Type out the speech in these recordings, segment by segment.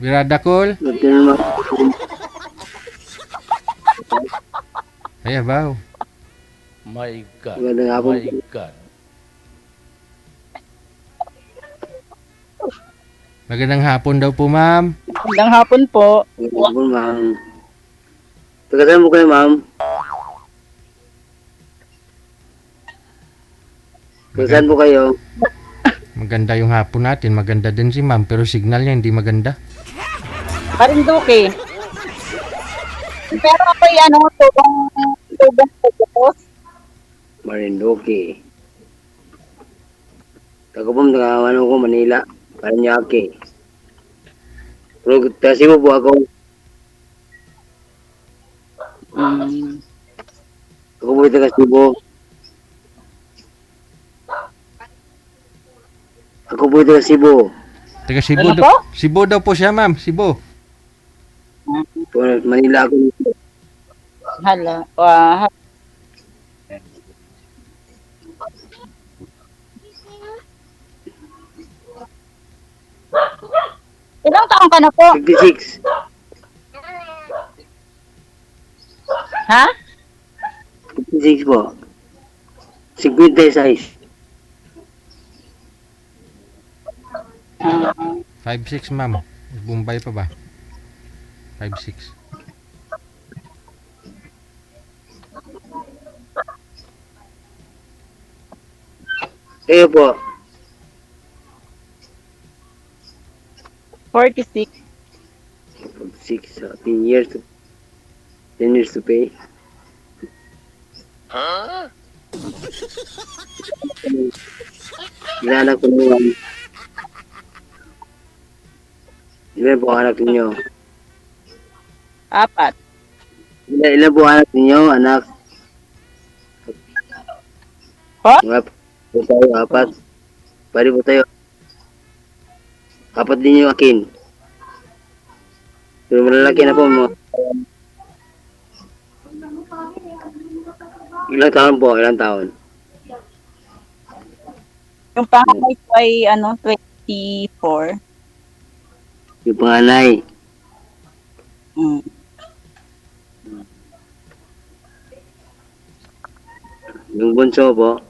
Birada Col. Ay, abaw. My God. Magandang hapon. My God. Magandang hapon daw po, ma'am. Magandang hapon po. Magandang hapon, ma'am. Taga saan po kayo, ma'am? Taga saan po kayo? Maganda yung hapon natin. Maganda din si ma'am. Pero signal niya hindi maganda. Marinduque. Pero ako'y tubang pagkapos. Marinduque. Taga po, taga ko, Manila. Paranaque. Pero taga Cebu po ako. Ako po taga Cebu. Ako po taga Cebu. Taga Cebu Ano daw. po? Cebu daw po siya, ma'am. Cebu. Po, Manila ako. Hala. Ilang taong ka na po? 56. Ha? 56 po. 56. 5'6", ma'am. Bombay pa ba? 5'6". Kayo po. 46. 6, 10 years to 10 years to pay. Ilan anak po ninyo? Ilan po anak ninyo? 4. Ilan po anak ninyo, anak? Po? Mga po tayo, 4. Pwede po tayo. 4 din yung akin. Pero malalaki na po mo. Ilang taon po? Ilang taon? Yung panganay ko ay 24. Yung panganay. Mm. Yung bunso po.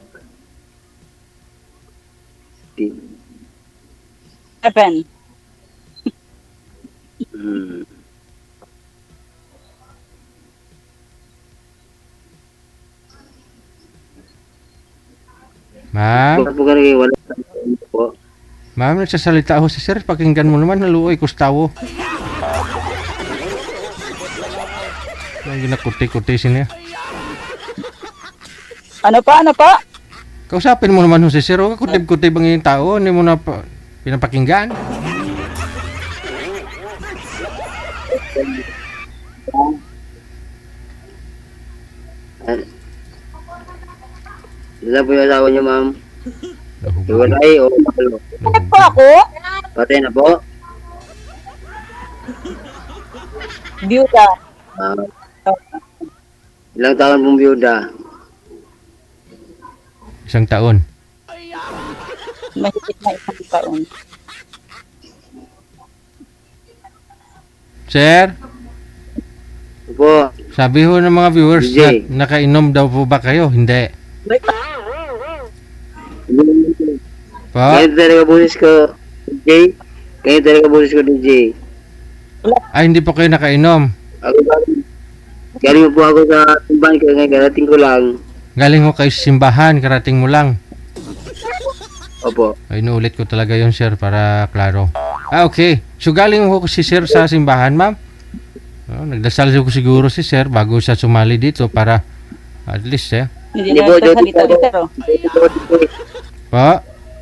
7. Hmm. Ma'am? Bakit po ganun wala po? Ma'am, nagsasalita ako si sir. Pakinggan mo naman. Naluoy, kustawo. Ang ginakuti-kuti siya. Ano pa? Kausapin mo naman si sir. Huwag kutib-kutib ang iyong tao. Hindi mo na pinapakinggan. Ilan po yung asawa niyo, ma'am? Iwalay o malo? Bakit po ako? Patay na po? Byuda. Ah, ilang taon pong biyuda? 1 taon. Mahigit na 1 taon. Sir, Po, sabi ho ng mga viewers DJ. na nakainom daw po ba kayo? Hindi. Po? ngayon talaga busis ko, DJ. Ngayon talaga busis ko, DJ. Ay, hindi po kayo nakainom. Ako galing po ako sa timbahan kaya ngayon karating ko lang. Galing ho kayo sa simbahan. Karating mo lang. Opo. Ay, inuulit ko talaga yun, sir, para klaro. Ah, okay. So, galing ho si sir sa simbahan, ma'am? Oh, nagdasal ko siguro si sir bago siya sumali dito para at least, eh. Hindi Hindi na po, ito duty salita po. dito. Po?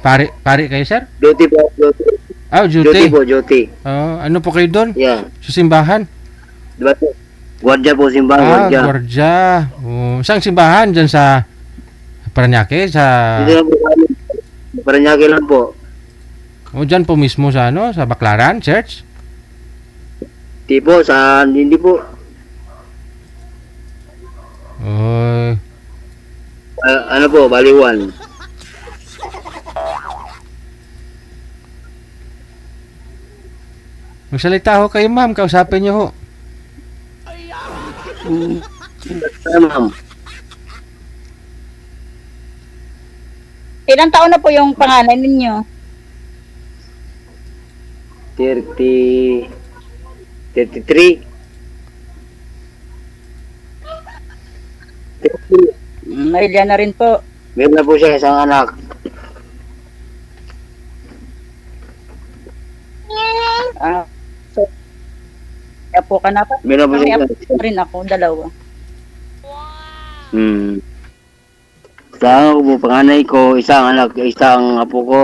Pari kayo, sir? Duty po, duty. Ah, Duty duty. po, duty. Oh, ano po kayo doon? Yeah. Sa simbahan? Diba po? Gwardiya po, simbahan, Ah, gwardiya. Gwardiya. Oh, saan simbahan? Diyan sa Paranaque? Sa... Hindi na po kami. Paranaque lang po. O, dyan po mismo sa ano? Sa Baclaran Church? Hindi po, sa hindi po. Oh, Ano po, Baliwan. Magsalita ho kayo, ma'am. Kausapin niyo ho. Mm. Ma'am. Ilang taon na po yung panganay ninyo? 33. 33. Mailya na rin po. Meron na po siya isang anak. So, kaya po ka na pa. Meron po siya Kaya isang po rin ako, dalawa. Sa ako po, panganay ko, isang anak, isang apo ko.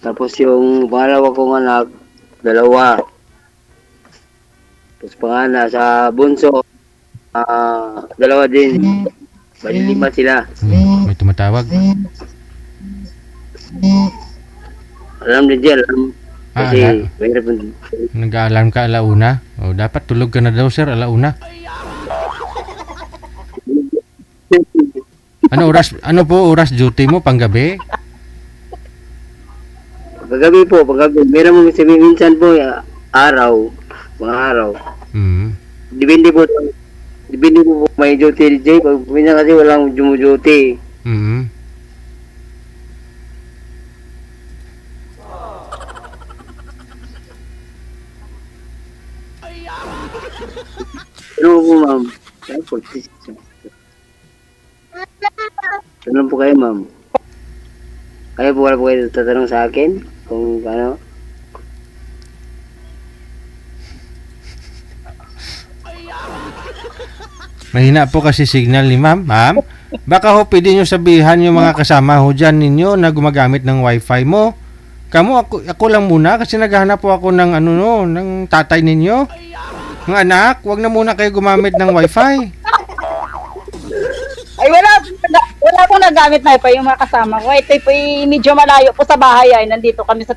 Tapos yung pangalawa kong anak, dalawa. Tapos pangana sa bunso, dalawa din. Bali 5 sila. May tumatawag. Alam din dyan, alam. Kasi, ala- mahirap Nag-aalarm ka alauna. O, dapat tulog ka na daw, sir, alauna. Ano po oras duty mo panggabi? Paggabi po, paggabi. Meron mo sabi minsan po, araw, mga araw. Hmm. Depende po may duty DJ. Pag minsan kasi walang duty. Hmm. Ano po, ma'am? Tanong po kayo, ma'am. Kaya po wala po kayo tatanong sa akin? Kung ano? Mahina po kasi signal ni ma'am. Ma'am, baka ho pwede nyo sabihan yung mga kasama ho dyan ninyo na gumagamit ng wifi mo. Ako lang muna kasi naghahanap po ako ng ng tatay ninyo. Mga anak, wag na muna kayo gumamit ng wifi. Ay, wala pong nagamit na pa yung mga kasama ko. Ito po medyo malayo po sa bahay ay. Nandito kami sa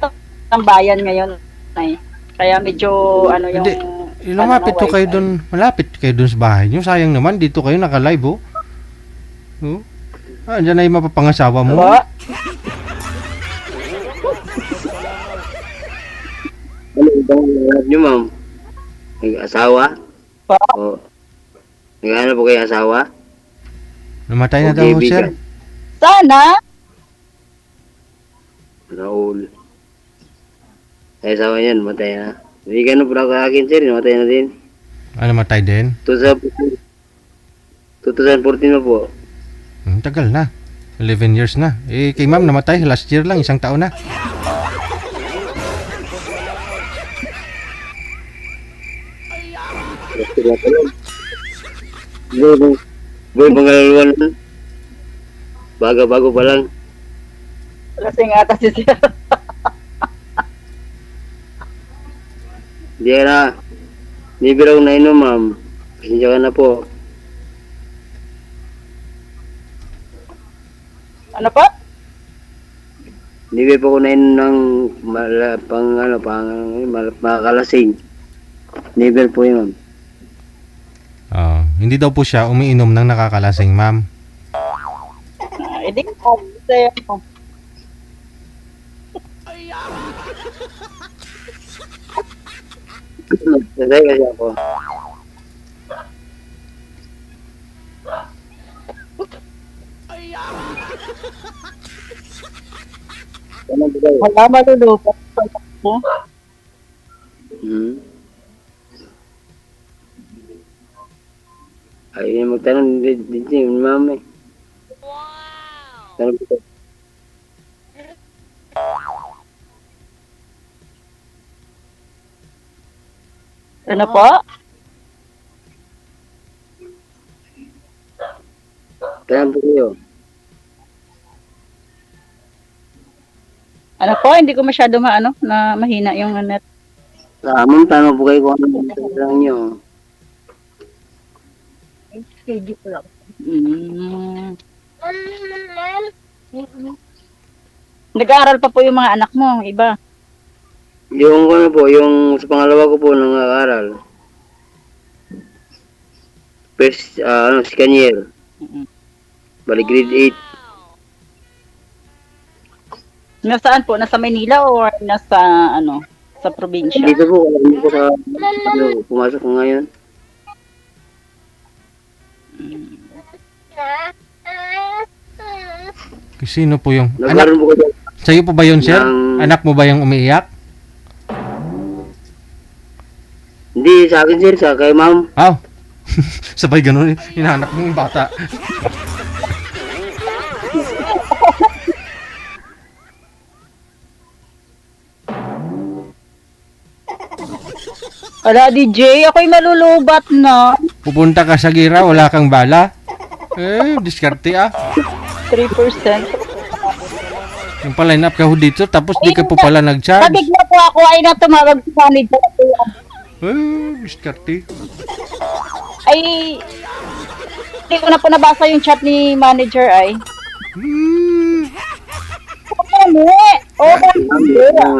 tambayan ngayon. Ay. Kaya medyo yung... Hindi, lumapit to kayo doon. Malapit kayo doon sa bahay nyo. Sayang naman, dito kayo naka-live, oh. Oh. Diyan na yung mapapangasawa mo. Po? Ano ibang hanap nyo, ma'am? Nag-asawa? Po? O, nag-ano po kayo asawa? Namatay na O daw, sir. kaibigan? Sana? Raul. Ay, asawa niyan, matay na. Hindi ka na pala sa akin, sir. Matay na din. Namatay din? 2014 na po. Tagal na. 11 years na. Kay ma'am namatay last year lang, isang taon na. Boy, pangalaluan na. Bago pa lang. Lasing ata si Sir. Hindi na. Hindi biraw na inom, ma'am. Pasensya ka na po. Ano po? Hindi pa ko na inom ng makalasing. Never po yun, ma'am. Hindi daw po siya umiinom ng nakakalasing, ma'am. Hindi ko sa'yo. Nasay kasi ako. Ano ba kayo? Wala malulupat po. Ayaw niya magtanong dito yung ma'am eh. Tanong ko. Ano po? Tanong po kayo. Ano po? Hindi ko masyado na mahina yung net. Sa amon, tanong po kayo kung ano lang nyo. Nag-aaral pa po yung mga anak mo, iba. Yung ano po, yung sa pangalawa ko po nangaral. First, second year. Bali grade 8. Nasaan po? Nasa Maynila or nasa sa probinsya. Dito po, hindi ko sa pumasok ko ngayon. Sino po yung anak? Nagkaroon po kayo. Sa'yo po ba yun, sir? Ng- Anak mo ba yung umiiyak? Hindi, sa akin sir, sa kay ma'am. Aw. Sabay ganun, hinahanap mo yung bata. Wala, DJ, ako'y malulubat na. Pupunta ka sa gira, wala kang bala. Diskarte 3%. Yung pa-line up ka ho dito, tapos di ka po pala nag-charge. Nabigla po ako ay natumawag sa manager. Diskarte. Ay, hindi ko na po nabasa yung chat ni manager ay.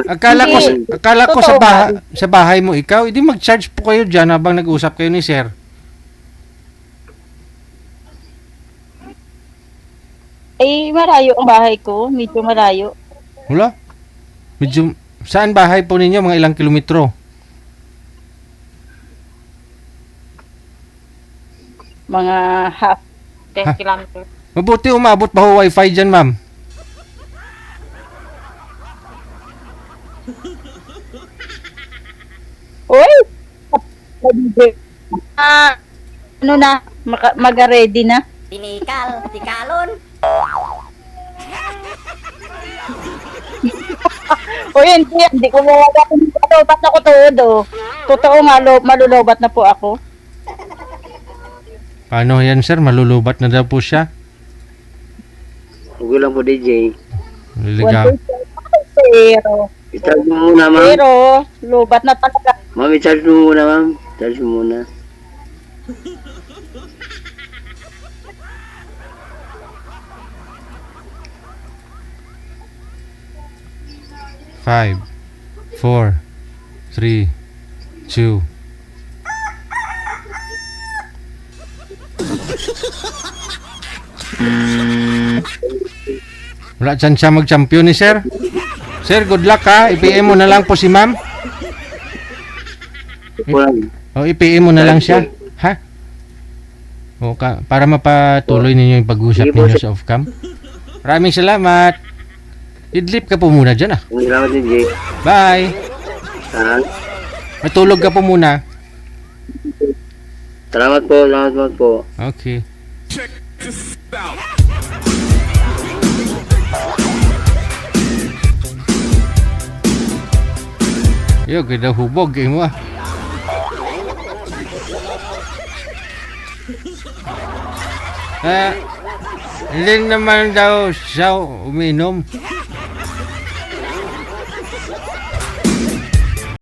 Akala ko Totoo sa bahay mo ikaw, hindi mag-charge po kayo diyan habang nag-usap kayo ni sir. Ay, malayo ang bahay ko. Medyo malayo. Wala. Medyo saan bahay po ninyo, mga ilang kilometro? Mga half. 10 Ha? kilometers. Mabuti umabot pa ho wifi diyan, ma'am. Uy! Ano na? Mag-ready na? Tinikal, tikalon. Uy, hindi ko mawala kung malulobat na ko tuod, oh. Totoo nga, malulobat na po ako. Paano yan, sir? Malulubat na daw po siya. Okay lang po, DJ. Ligaw. 1%. Pero, I-charge mo muna, ma'am. pero, lubat na talaga. Ma'am, i-charge mo muna, ma'am. Charge mo muna. Five, 4, 3, 2. Wala dyan siya mag-champion ni sir. Sir, good luck ha. I-PM mo na lang po si ma'am. Kulang. O, i-PM mo na lang siya. Ha? O, para mapatuloy ninyo yung pag-usap Sige po, ninyo sir. sa off-cam. Maraming salamat. Idlip ka po muna dyan ah. Salamat, DJ. Bye. Ha? Matulog ka po muna. Salamat po. Okay. Yo, ganda hubog kayo mo ah. Hindi naman daw siya uminom.